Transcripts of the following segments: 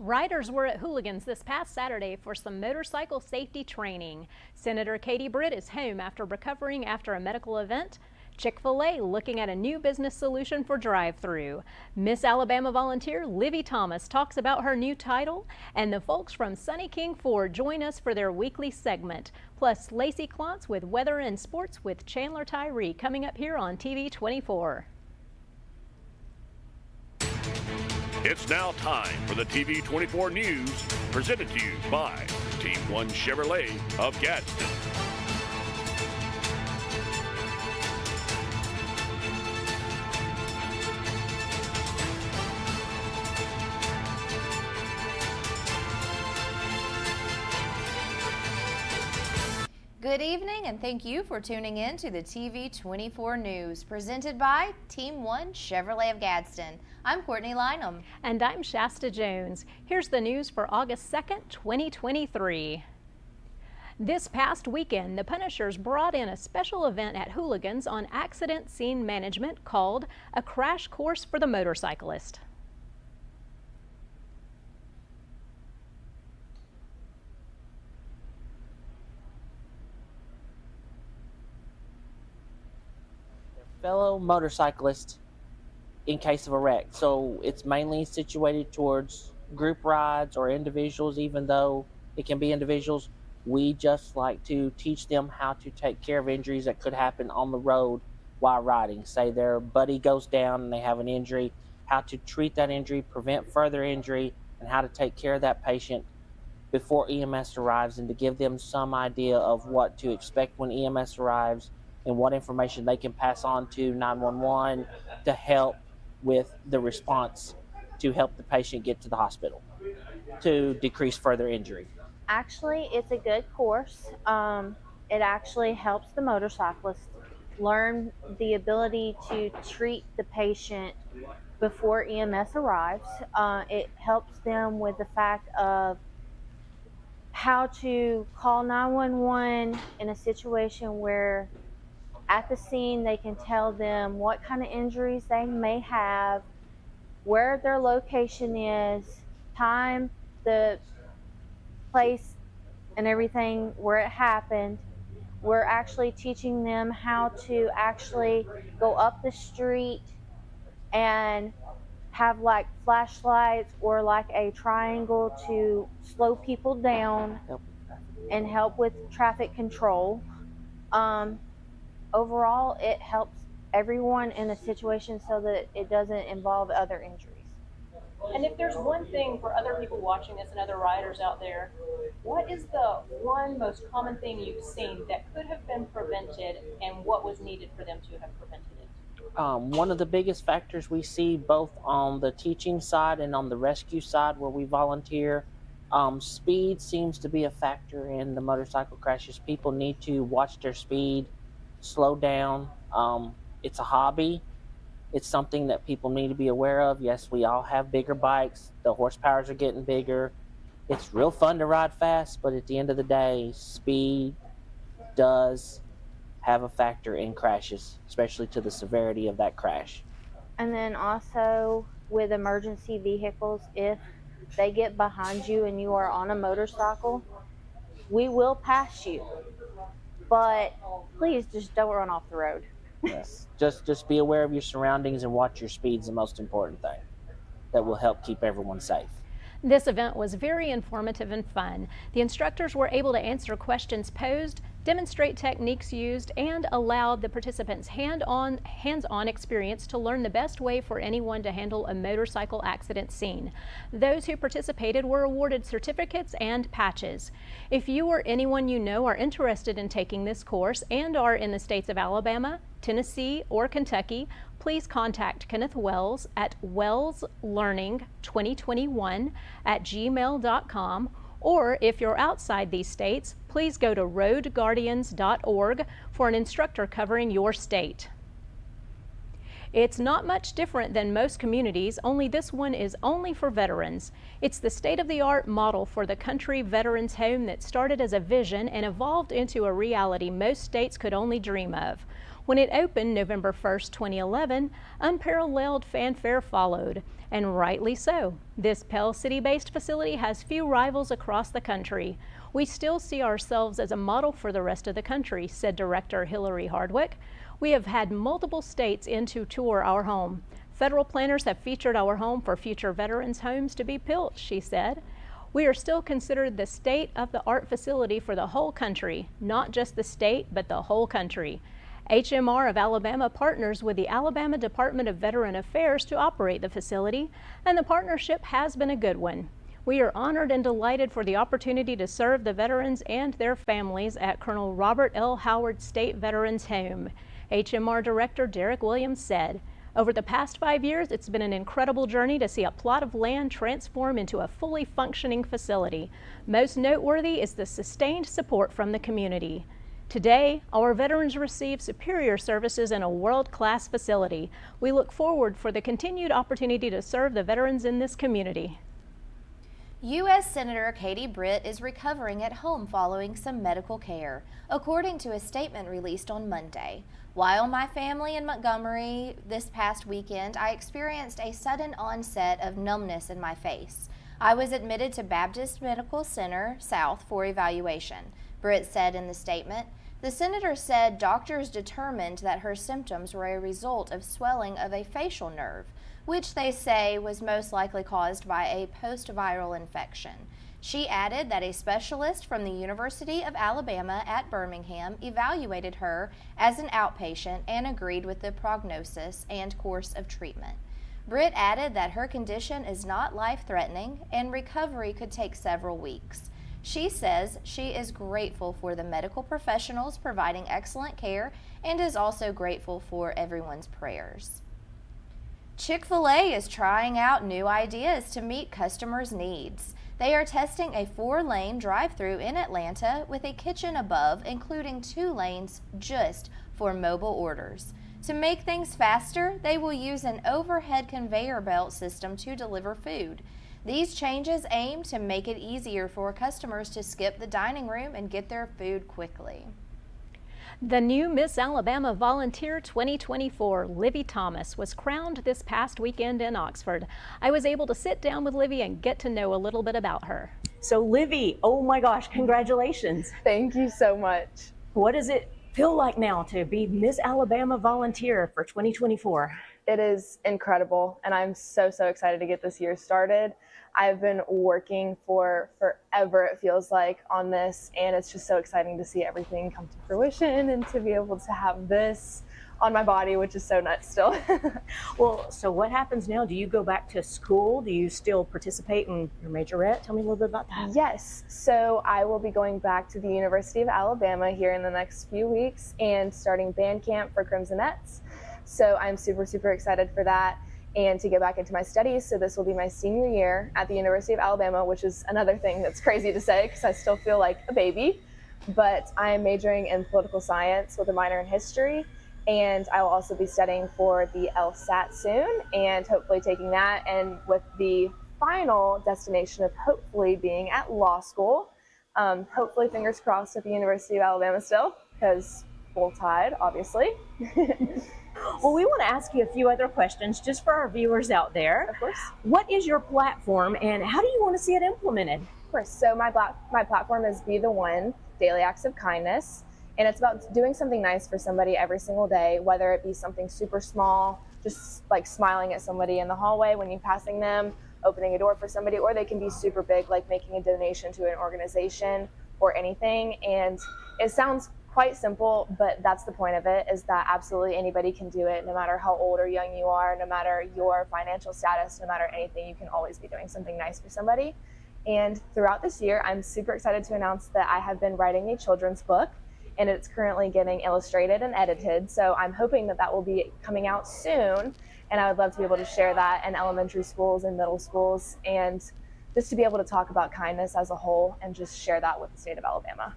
Riders were at Hooligans this past Saturday for some motorcycle safety training. Senator Katie Britt is home after recovering after a medical event. Chick-fil-A looking at a new business solution for drive-through. Miss Alabama volunteer Livy Thomas talks about her new title, and the folks from Sunny King Ford join us for their weekly segment. Plus, Lacey Klontz with weather and sports with Chandler Tyree coming up here on TV 24. It's now time for the TV 24 News, presented to you by Team 1 Chevrolet of Gadsden. Good evening, and thank you for tuning in to the TV 24 News, presented by Team 1 Chevrolet of Gadsden. I'm Courtney Lynham. And I'm Shasta Jones. Here's the news for August 2nd, 2023. This past weekend, the Punishers brought in a special event at Hooligans on accident scene management called A Crash Course for the Motorcyclist. Fellow motorcyclist in case of a wreck. So it's mainly situated towards group rides or individuals. Even though it can be individuals, we just like to teach them how to take care of injuries that could happen on the road while riding. Say their buddy goes down and they have an injury, how to treat that injury, prevent further injury, and how to take care of that patient before EMS arrives, and to give them some idea of what to expect when EMS arrives and what information they can pass on to 911 to help with the response to help the patient get to the hospital to decrease further injury. Actually, it's a good course. It actually helps the motorcyclist learn the ability to treat the patient before EMS arrives. It helps them with the fact of how to call 911 in a situation where at the scene they can tell them what kind of injuries they may have, where their location is, time, the place and everything where it happened. We're actually teaching them how to actually go up the street and have like flashlights or like a triangle to slow people down and help with traffic control. Overall, it helps everyone in a situation so that it doesn't involve other injuries. And if there's one thing for other people watching this and other riders out there, what is the one most common thing you've seen that could have been prevented, and what was needed for them to have prevented it? One of the biggest factors we see both on the teaching side and on the rescue side where we volunteer, speed seems to be a factor in the motorcycle crashes. People need to watch their speed, slow down. It's a hobby. It's something that people need to be aware of. Yes, we all have bigger bikes. The horsepowers are getting bigger. It's real fun to ride fast, but at the end of the day, speed does have a factor in crashes, especially to the severity of that crash. And then also with emergency vehicles, if they get behind you and you are on a motorcycle, we will pass you. But please just don't run off the road. Yes. Just be aware of your surroundings and watch your speed is the most important thing. That will help keep everyone safe. This event was very informative and fun. The instructors were able to answer questions posed, demonstrate techniques used, and allowed the participants hands-on experience to learn the best way for anyone to handle a motorcycle accident scene. Those who participated were awarded certificates and patches. If you or anyone you know are interested in taking this course and are in the states of Alabama, Tennessee, or Kentucky, please contact Kenneth Wells at wellslearning2021@gmail.com, or if you're outside these states, please go to roadguardians.org for an instructor covering your state. It's not much different than most communities, only this one is only for veterans. It's the state-of-the-art model for the country veterans home that started as a vision and evolved into a reality most states could only dream of. When it opened November 1st, 2011, unparalleled fanfare followed, and rightly so. This Pell City-based facility has few rivals across the country. We still see ourselves as a model for the rest of the country, said Director Hillary Hardwick. We have had multiple states in to tour our home. Federal planners have featured our home for future veterans' homes to be built, she said. We are still considered the state-of-the-art facility for the whole country, not just the state, but the whole country. HMR of Alabama partners with the Alabama Department of Veteran Affairs to operate the facility, and the partnership has been a good one. We are honored and delighted for the opportunity to serve the veterans and their families at Colonel Robert L. Howard State Veterans Home, HMR Director Derek Williams said. Over the past 5 years, it's been an incredible journey to see a plot of land transform into a fully functioning facility. Most noteworthy is the sustained support from the community. Today, our veterans receive superior services in a world-class facility. We look forward for the continued opportunity to serve the veterans in this community. U.S. Senator Katie Britt is recovering at home following some medical care, according to a statement released on Monday. While my family in Montgomery this past weekend, I experienced a sudden onset of numbness in my face. I was admitted to Baptist Medical Center South for evaluation, Britt said in the statement. The senator said doctors determined that her symptoms were a result of swelling of a facial nerve, which they say was most likely caused by a post-viral infection. She added that a specialist from the University of Alabama at Birmingham evaluated her as an outpatient and agreed with the prognosis and course of treatment. Britt added that her condition is not life-threatening and recovery could take several weeks. She says she is grateful for the medical professionals providing excellent care and is also grateful for everyone's prayers. Chick-fil-A is trying out new ideas to meet customers' needs. They are testing a 4-lane drive-thru in Atlanta with a kitchen above, including 2 lanes just for mobile orders. To make things faster, they will use an overhead conveyor belt system to deliver food. These changes aim to make it easier for customers to skip the dining room and get their food quickly. The new Miss Alabama Volunteer 2024, Livy Thomas, was crowned this past weekend in Oxford. I was able to sit down with Livy and get to know a little bit about her. So Livy, oh my gosh, congratulations. Thank you so much. What does it feel like now to be Miss Alabama Volunteer for 2024? It is incredible, and I'm so excited to get this year started. I've been working for forever, it feels like, on this, and it's just so exciting to see everything come to fruition and to be able to have this on my body, which is so nuts still. Well, so what happens now? Do you go back to school? Do you still participate in your majorette? Tell me a little bit about that. Yes, so I will be going back to the University of Alabama here in the next few weeks and starting band camp for Crimsonettes. So I'm super excited for that and to get back into my studies. So this will be my senior year at the University of Alabama, which is another thing that's crazy to say because I still feel like a baby. But I am majoring in political science with a minor in history, and I will also be studying for the LSAT soon and hopefully taking that, and with the final destination of hopefully being at law school. Hopefully, fingers crossed, at the University of Alabama still, because full tide, obviously. Well, we want to ask you a few other questions just for our viewers out there. Of course. What is your platform and how do you want to see it implemented? Of course. So my platform is Be the One, Daily Acts of Kindness. And it's about doing something nice for somebody every single day, whether it be something super small, just like smiling at somebody in the hallway when you're passing them, opening a door for somebody, or they can be super big, like making a donation to an organization or anything. And it sounds quite simple, but that's the point of it, is that absolutely anybody can do it, no matter how old or young you are, no matter your financial status, no matter anything. You can always be doing something nice for somebody. And throughout this year, I'm super excited to announce that I have been writing a children's book, and it's currently getting illustrated and edited. So I'm hoping that that will be coming out soon, and I would love to be able to share that in elementary schools and middle schools, and just to be able to talk about kindness as a whole and just share that with the state of Alabama.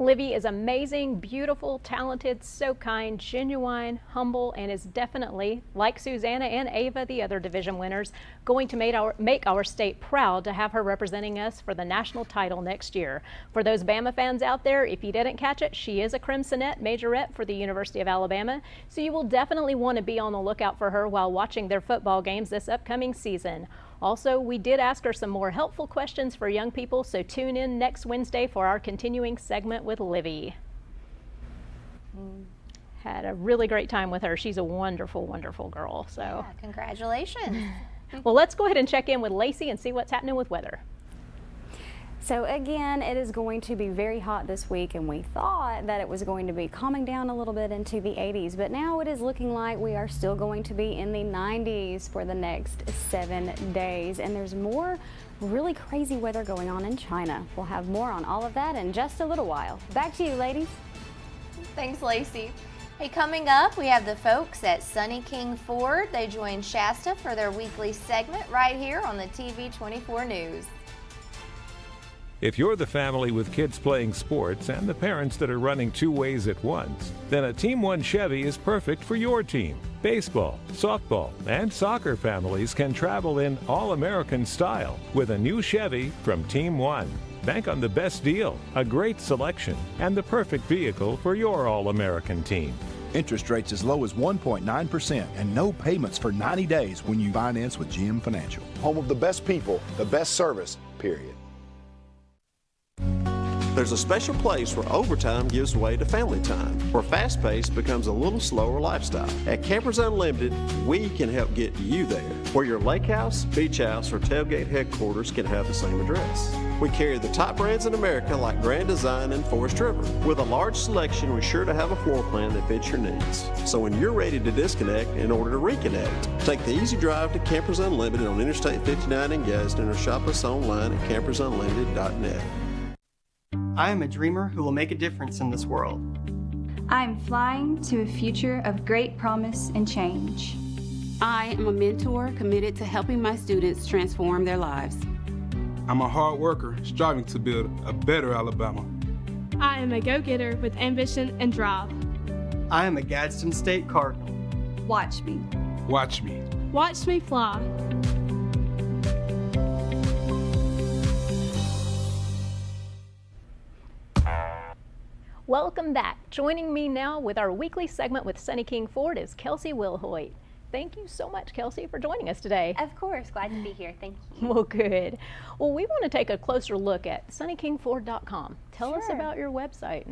Livy is amazing, beautiful, talented, so kind, genuine, humble, and is definitely, like Susanna and Ava, the other division winners, going to make our state proud to have her representing us for the national title next year. For those Bama fans out there, if you didn't catch it, she is a Crimsonette majorette for the University of Alabama, so you will definitely want to be on the lookout for her while watching their football games this upcoming season. Also, we did ask her some more helpful questions for young people, so tune in next Wednesday for our continuing segment with Livy. Had a really great time with her. She's a wonderful, wonderful girl. So, Yeah, congratulations. well, let's go ahead and check in with Lacey and see what's happening with weather. So again, it is going to be very hot this week, and we thought that it was going to be calming down a little bit into the 80s, but now it is looking like we are still going to be in the 90s for the next 7 days, and there's more really crazy weather going on in China. We'll have more on all of that in just a little while. Back to you, ladies. Thanks, Lacey. Hey, coming up, we have the folks at Sunny King Ford. They join Shasta for their weekly segment right here on the TV 24 News. If you're the family with kids playing sports and the parents that are running 2 ways at once, then a Team One Chevy is perfect for your team. Baseball, softball, and soccer families can travel in all-American style with a new Chevy from Team One. Bank on the best deal, a great selection, and the perfect vehicle for your all-American team. Interest rates as low as 1.9% and no payments for 90 days when you finance with GM Financial. Home of the best people, the best service, period. There's a special place where overtime gives way to family time, where fast pace becomes a little slower lifestyle. At Campers Unlimited, we can help get you there, where your lake house, beach house, or tailgate headquarters can have the same address. We carry the top brands in America like Grand Design and Forest River. With a large selection, we're sure to have a floor plan that fits your needs. So when you're ready to disconnect in order to reconnect, take the easy drive to Campers Unlimited on Interstate 59 in Gadsden or shop us online at campersunlimited.net. I am a dreamer who will make a difference in this world. I am flying to a future of great promise and change. I am a mentor committed to helping my students transform their lives. I'm a hard worker striving to build a better Alabama. I am a go-getter with ambition and drive. I am a Gadsden State Cardinal. Watch me. Watch me. Watch me fly. Welcome back. Joining me now with our weekly segment with Sunny King Ford is Kelsey Wilhoit. Thank you so much, Kelsey, for joining us today. Of course, glad to be here. Thank you. Well, good. Well, we want to take a closer look at sunnykingford.com. Tell us about your website.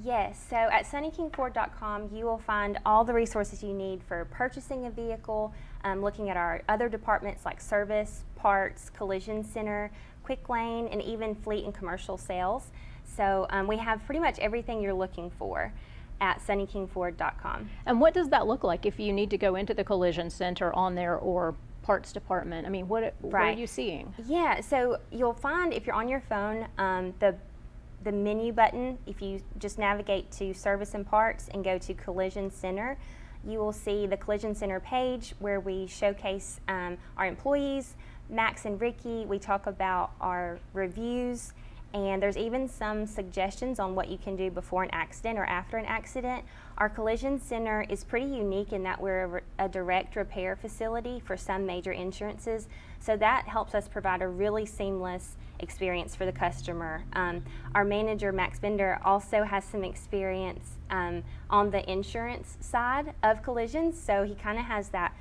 Yes, so at sunnykingford.com, you will find all the resources you need for purchasing a vehicle, looking at our other departments like service, parts, collision center, quick lane, and even fleet and commercial sales. So we have pretty much everything you're looking for at sunnykingford.com. And what does that look like if you need to go into the collision center on there or parts department? I mean, what are you seeing? Yeah, so you'll find if you're on your phone, the menu button, if you just navigate to service and parts and go to collision center, you will see the collision center page where we showcase our employees, Max and Ricky. We talk about our reviews, and there's even some suggestions on what you can do before an accident or after an accident. Our collision center is pretty unique in that we're a direct repair facility for some major insurances, so that helps us provide a really seamless experience for the customer. Our manager, Max Bender, also has some experience on the insurance side of collisions, so he kind of has that,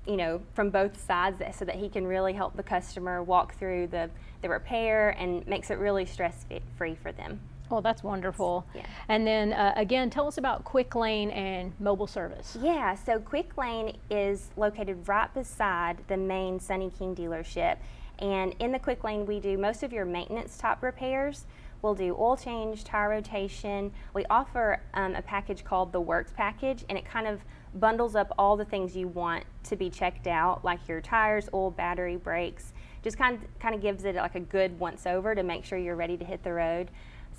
you know, from both sides, so that he can really help the customer walk through the repair and makes it really stress-free for them. Oh, that's wonderful. Yeah. And then again, tell us about Quick Lane and mobile service. Yeah, so Quick Lane is located right beside the main Sunny King dealership. And in the Quick Lane, we do most of your maintenance type repairs. We'll do oil change, tire rotation. We offer a package called the Works Package, and it kind of bundles up all the things you want to be checked out, like your tires, oil, battery, brakes. Just kind of gives it like a good once over to make sure you're ready to hit the road.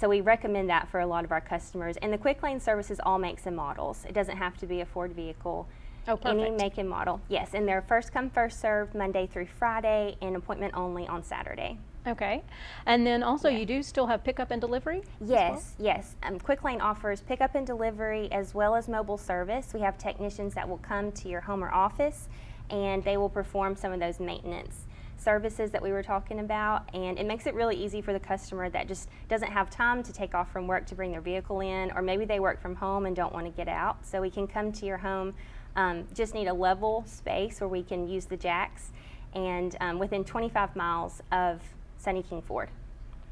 So we recommend that for a lot of our customers. And the Quick Lane services all makes and models. It doesn't have to be a Ford vehicle. Oh, perfect. Any make and model. Yes, and they're first come, first served Monday through Friday and appointment only on Saturday. Okay. And then also you do still have pickup and delivery? Yes, yes. Quick Lane offers pickup and delivery as well as mobile service. We have technicians that will come to your home or office and they will perform some of those maintenance services that we were talking about, and it makes it really easy for the customer that just doesn't have time to take off from work to bring their vehicle in, or maybe they work from home and don't want to get out. So we can come to your home, just need a level space where we can use the jacks, and within 25 miles of Sunny King Ford.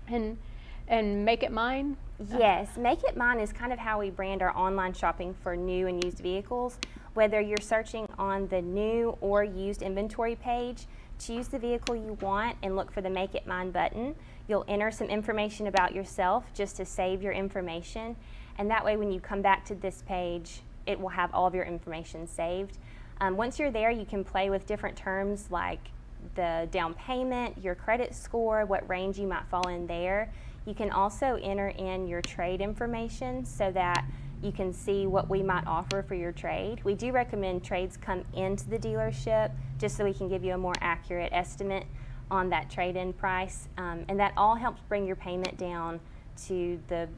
And Make It Mine? Yes, Make It Mine is kind of how we brand our online shopping for new and used vehicles. Whether you're searching on the new or used inventory page, choose the vehicle you want and look for the Make It Mine button. You'll enter some information about yourself just to save your information, and that way when you come back to this page, it will have all of your information saved. Once you're there, you can play with different terms like the down payment, your credit score, what range you might fall in there. You can also enter in your trade information so that you can see what we might offer for your trade. We do recommend trades come into the dealership just so we can give you a more accurate estimate on that trade-in price, and that all helps bring your payment down to the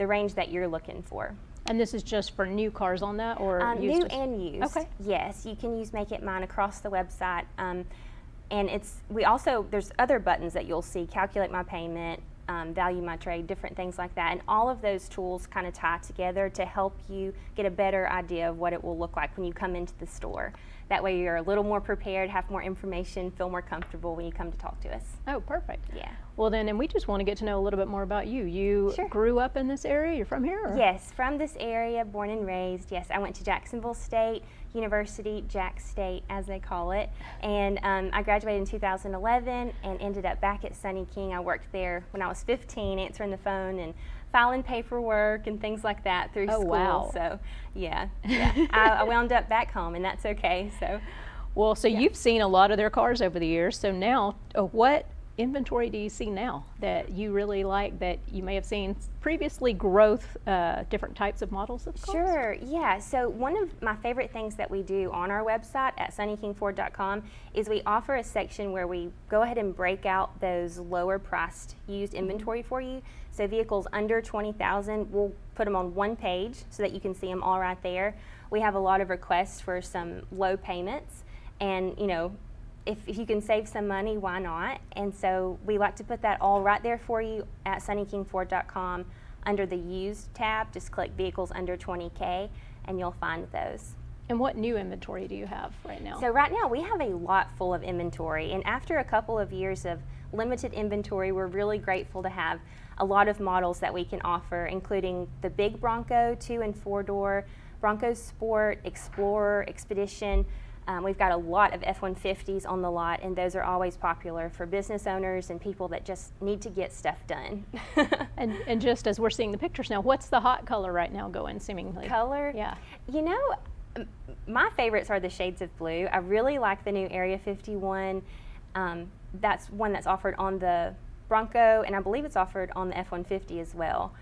range that you're looking for. And this is just for new cars on that, or used? New and used. Okay. Yes, you can use Make It Mine across the website, and there's other buttons that you'll see: calculate my payment, value my trade, different things like that. And all of those tools kind of tie together to help you get a better idea of what it will look like when you come into the store. That way you're a little more prepared, have more information, feel more comfortable when you come to talk to us. Oh, perfect. Yeah. Well then, and we just want to get to know a little bit more about you. You grew up in this area? You're from here? Or? Yes, from this area, born and raised. Yes, I went to Jacksonville State University, Jack State as they call it, and I graduated in 2011 and ended up back at Sunny King. I worked there when I was 15, answering the phone and filing paperwork and things like that through school. Wow. So yeah. I wound up back home, and that's okay. So, well, so you've seen a lot of their cars over the years. So now, what inventory do you see now that you really like, that you may have seen previously, growth, different types of models of cars? Sure, yeah. So one of my favorite things that we do on our website at sunnykingford.com is we offer a section where we go ahead and break out those lower priced used inventory for you. So vehicles under $20,000, we'll put them on one page so that you can see them all right there. We have a lot of requests for some low payments, and if you can save some money, why not? And so we like to put that all right there for you at sunnykingford.com under the used tab. Just click vehicles under 20K and you'll find those. And what new inventory do you have right now? So right now we have a lot full of inventory, and after a couple of years of limited inventory, we're really grateful to have a lot of models that we can offer, including the big Bronco 2- and 4-door, Bronco Sport, Explorer, Expedition. We've got a lot of F-150s on the lot, and those are always popular for business owners and people that just need to get stuff done. and just as we're seeing the pictures now, what's the hot color right now going, seemingly? Color? Yeah. My favorites are the shades of blue. I really like the new Area 51. That's one that's offered on the Bronco, and I believe it's offered on the F-150 as well.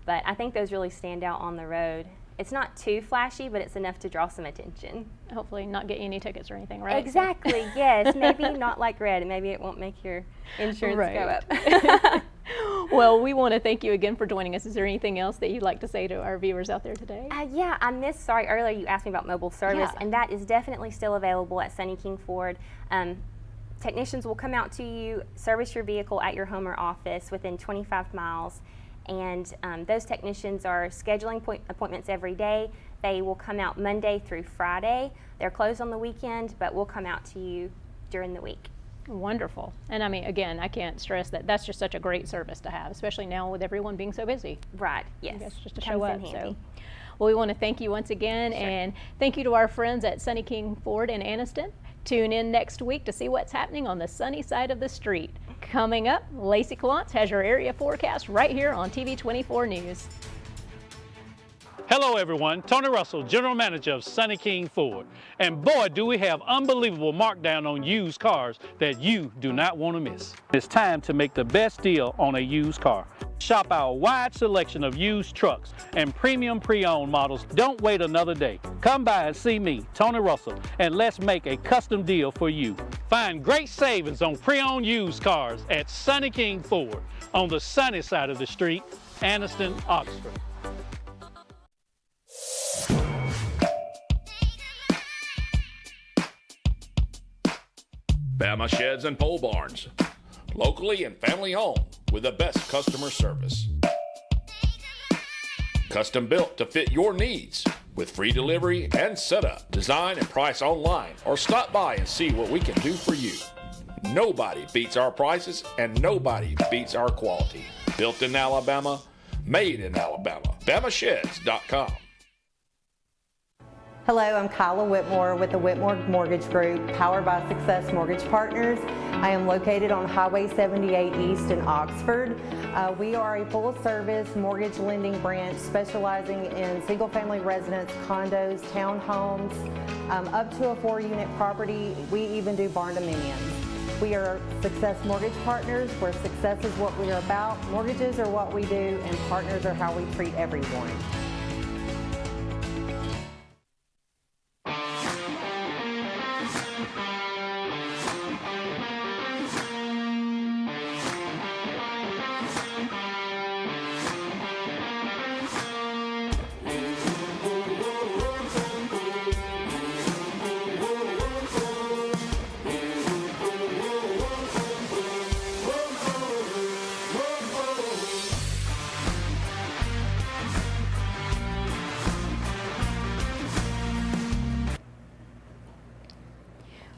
But I think those really stand out on the road. It's not too flashy, but it's enough to draw some attention. Hopefully not get you any tickets or anything, right? Exactly, yes. Maybe not like red. Maybe it won't make your insurance go up. Well, we want to thank you again for joining us. Is there anything else that you'd like to say to our viewers out there today? Yeah, I missed, sorry, earlier you asked me about mobile service, and that is definitely still available at Sunny King Ford. Technicians will come out to you, service your vehicle at your home or office within 25 miles. And those technicians are scheduling appointments every day. They will come out Monday through Friday. They're closed on the weekend, but we'll come out to you during the week. Wonderful. And I mean, again, I can't stress that that's just such a great service to have, especially now with everyone being so busy. Right, yes. I guess just to show up. So, well, we want to thank you once again, and thank you to our friends at Sunny King Ford in Anniston. Tune in next week to see what's happening on the sunny side of the street. Coming up, Lacey Clontz has your area forecast right here on TV 24 News. Hello everyone, Tony Russell, General Manager of Sunny King Ford. And boy, do we have unbelievable markdown on used cars that you do not want to miss. It's time to make the best deal on a used car. Shop our wide selection of used trucks and premium pre-owned models. Don't wait another day. Come by and see me, Tony Russell, and let's make a custom deal for you. Find great savings on pre-owned used cars at Sunny King Ford on the sunny side of the street, Anniston, Oxford. Bama Sheds and Pole Barns. Locally and family owned with the best customer service. Custom built to fit your needs with free delivery and setup. Design and price online or stop by and see what we can do for you. Nobody beats our prices and nobody beats our quality. Built in Alabama, made in Alabama. BamaSheds.com. Hello, I'm Kyla Whitmore with the Whitmore Mortgage Group, powered by Success Mortgage Partners. I am located on Highway 78 East in Oxford. We are a full-service mortgage lending branch specializing in single-family residence, condos, townhomes, up to a 4-unit property. We even do barn dominiums. We are Success Mortgage Partners, where success is what we are about, mortgages are what we do, and partners are how we treat everyone.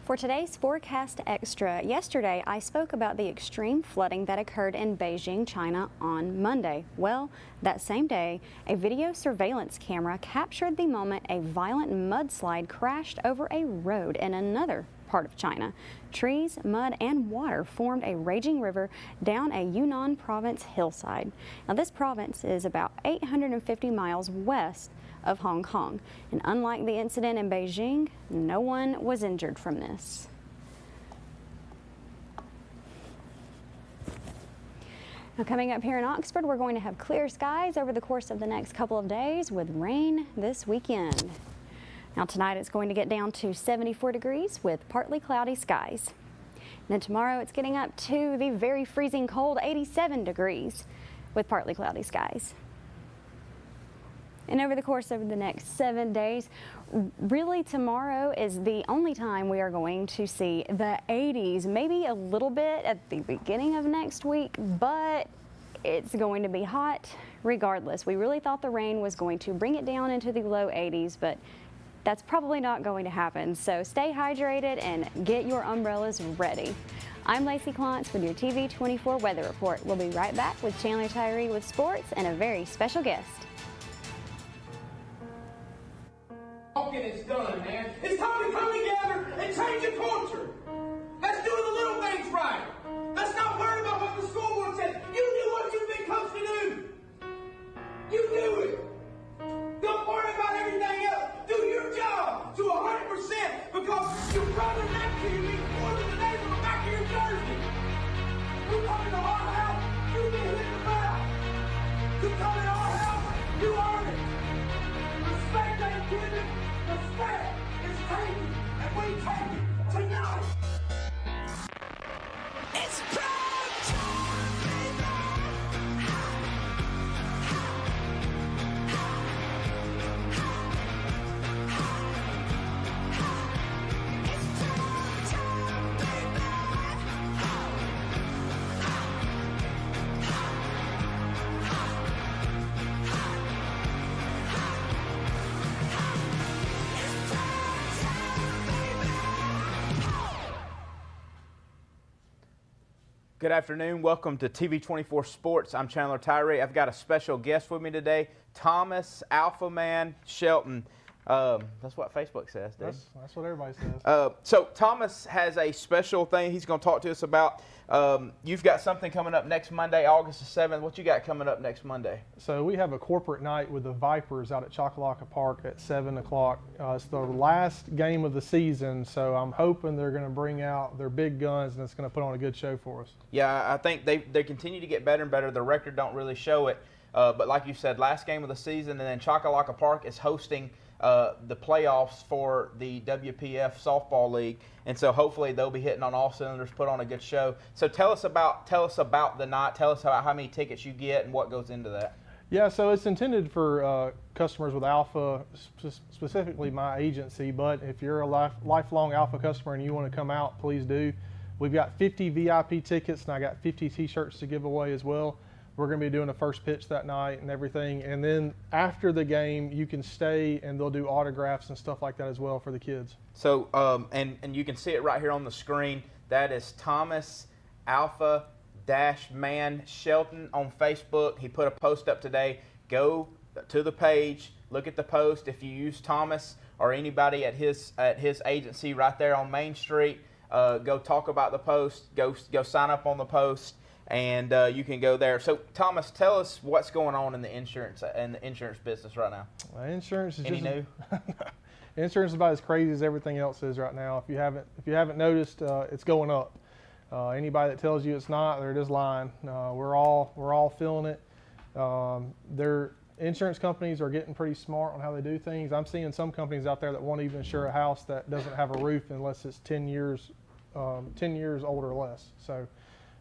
For today's Forecast Extra, yesterday I spoke about the extreme flooding that occurred in Beijing, China on Monday. Well, that same day, a video surveillance camera captured the moment a violent mudslide crashed over a road in another part of China. Trees, mud, and water formed a raging river down a Yunnan province hillside. Now, this province is about 850 miles west of Hong Kong. And unlike the incident in Beijing, no one was injured from this. Now, coming up here in Oxford, we're going to have clear skies over the course of the next couple of days with rain this weekend. Now, tonight it's going to get down to 74 degrees with partly cloudy skies. And then tomorrow it's getting up to the very freezing cold 87 degrees with partly cloudy skies. And over the course of the next 7 days, really tomorrow is the only time we are going to see the 80s, maybe a little bit at the beginning of next week, but it's going to be hot regardless. We really thought the rain was going to bring it down into the low 80s, but that's probably not going to happen. So stay hydrated and get your umbrellas ready. I'm Lacey Klontz with your TV 24 Weather Report. We'll be right back with Chandler Tyree with sports and a very special guest. It's done, man. It's time to come together and change the culture. Let's do the little things right. Let's not worry about what the school board says. You do what you've been coached to do. You do it. Don't worry about everything else. Do your job to 100% because your brother next to you means more than the name on the back of your jersey. You come into our house, you get hit in the mouth. You come in our house, you earn it. Respect ain't given. Respect is taken, and we take it tonight. It's prime time, baby. It's prime time, baby. Good afternoon. Welcome to TV 24 Sports. I'm Chandler Tyree. I've got a special guest with me today, Thomas Alpha Man Shelton. That's what Facebook says, dude. That's what everybody says. So Thomas has a special thing he's going to talk to us about. You've got something coming up next Monday, August the 7th. What you got coming up next Monday? So we have a corporate night with the Vipers out at Choccolocka Park at 7 o'clock. It's the last game of the season, so I'm hoping they're going to bring out their big guns and it's going to put on a good show for us. Yeah, I think they continue to get better and better. The record don't really show it. But like you said, last game of the season, and then Choccolocka Park is hosting the playoffs for the WPF Softball League, and so hopefully they'll be hitting on all cylinders, put on a good show. So tell us about the night. Tell us about how many tickets you get and what goes into that. Yeah, so it's intended for customers with Alpha, specifically my agency, but if you're a lifelong Alpha customer and you want to come out, please do. We've got 50 VIP tickets, and I got 50 t-shirts to give away as well. We're going to be doing the first pitch that night and everything. And then after the game, you can stay and they'll do autographs and stuff like that as well for the kids. So, and you can see it right here on the screen. That is Thomas Alpha-Man Shelton on Facebook. He put a post up today. Go to the page, look at the post. If you use Thomas or anybody at his agency right there on Main Street, go talk about the post. Go sign up on the post. And you can go there. So, Thomas, tell us what's going on in the insurance business right now. Insurance is any new? Insurance is about as crazy as everything else is right now. If you haven't noticed, it's going up. Anybody that tells you it's not, they're just lying. We're all feeling it. Their insurance companies are getting pretty smart on how they do things. I'm seeing some companies out there that won't even insure a house that doesn't have a roof unless it's 10 years old or less. So.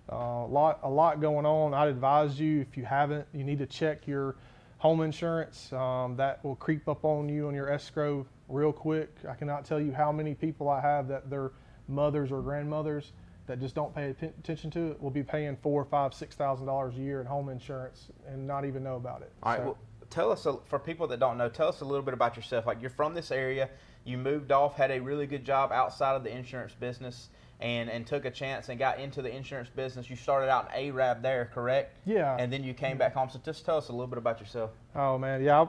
A lot going on. I'd advise you, if you haven't, you need to check your home insurance. That will creep up on you on your escrow real quick. I cannot tell you how many people I have that their mothers or grandmothers that just don't pay attention to it will be paying $4,000, $5,000, $6,000 a year in home insurance and not even know about it. All right. Well, tell us, for people that don't know, tell us a little bit about yourself. Like, you're from this area. You moved off, had a really good job outside of the insurance business. And took a chance and got into the insurance business. You started out in Arab there, correct? Yeah. And then you came back home. So just tell us a little bit about yourself. Oh, man. Yeah,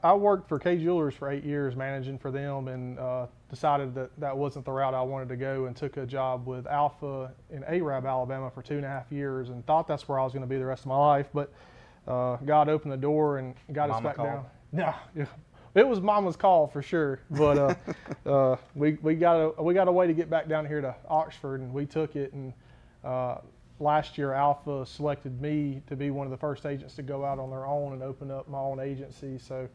I worked for K Jewelers for 8 years managing for them, and decided that wasn't the route I wanted to go, and took a job with Alpha in Arab, Alabama for 2.5 years and thought that's where I was going to be the rest of my life. But God opened the door and got us back down. Yeah. It was Mama's call for sure, but we got a way to get back down here to Oxford, and we took it. And last year, Alpha selected me to be one of the first agents to go out on their own and open up my own agency. So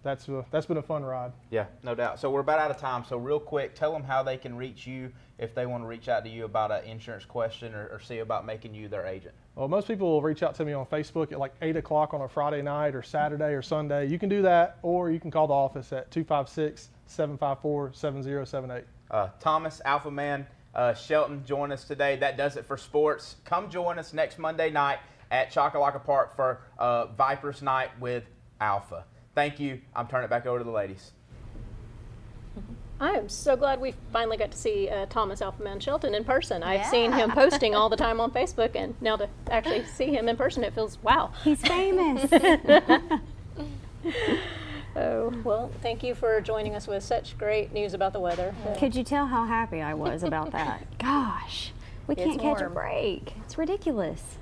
that's been a fun ride. Yeah, no doubt. So we're about out of time. So real quick, tell them how they can reach you if they want to reach out to you about an insurance question or see about making you their agent. Well, most people will reach out to me on Facebook at like 8 o'clock on a Friday night or Saturday or Sunday. You can do that, or you can call the office at 256-754-7078. Thomas Alpha-Man Shelton join us today. That does it for sports. Come join us next Monday night at Choccolocka Park for Vipers Night with Alpha. Thank you. I'm turning it back over to the ladies. I am so glad we finally got to see Thomas Alpha-Man Shelton in person. I've seen him posting all the time on Facebook, and now to actually see him in person, it feels, wow. He's famous. Oh, well, thank you for joining us with such great news about the weather. Could you tell how happy I was about that? Gosh, we can't catch a break. It's ridiculous.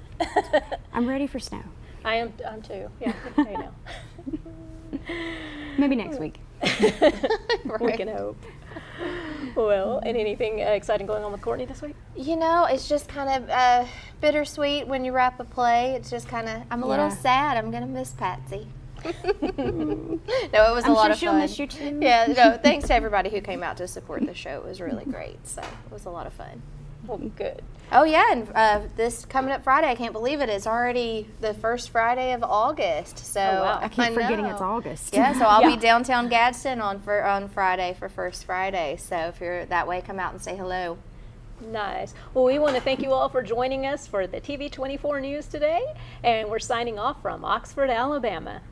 I'm ready for snow. I'm too. Yeah, I know. Maybe next week. We can hope. Well, and anything exciting going on with Courtney this week? You know, it's just kind of bittersweet when you wrap a play. It's just kind of, I'm a little sad. I'm going to miss Patsy. No, it was a lot of fun. She'll miss you too. Yeah, no, thanks to everybody who came out to support the show. It was really great. So it was a lot of fun. Well, good. Oh, yeah, and this coming up Friday, I can't believe it, it's already the first Friday of August. So oh, wow. I keep forgetting it's August. Yeah, so I'll be downtown Gadsden on Friday for First Friday. So if you're that way, come out and say hello. Nice. Well, we want to thank you all for joining us for the TV24 News today, and we're signing off from Oxford, Alabama.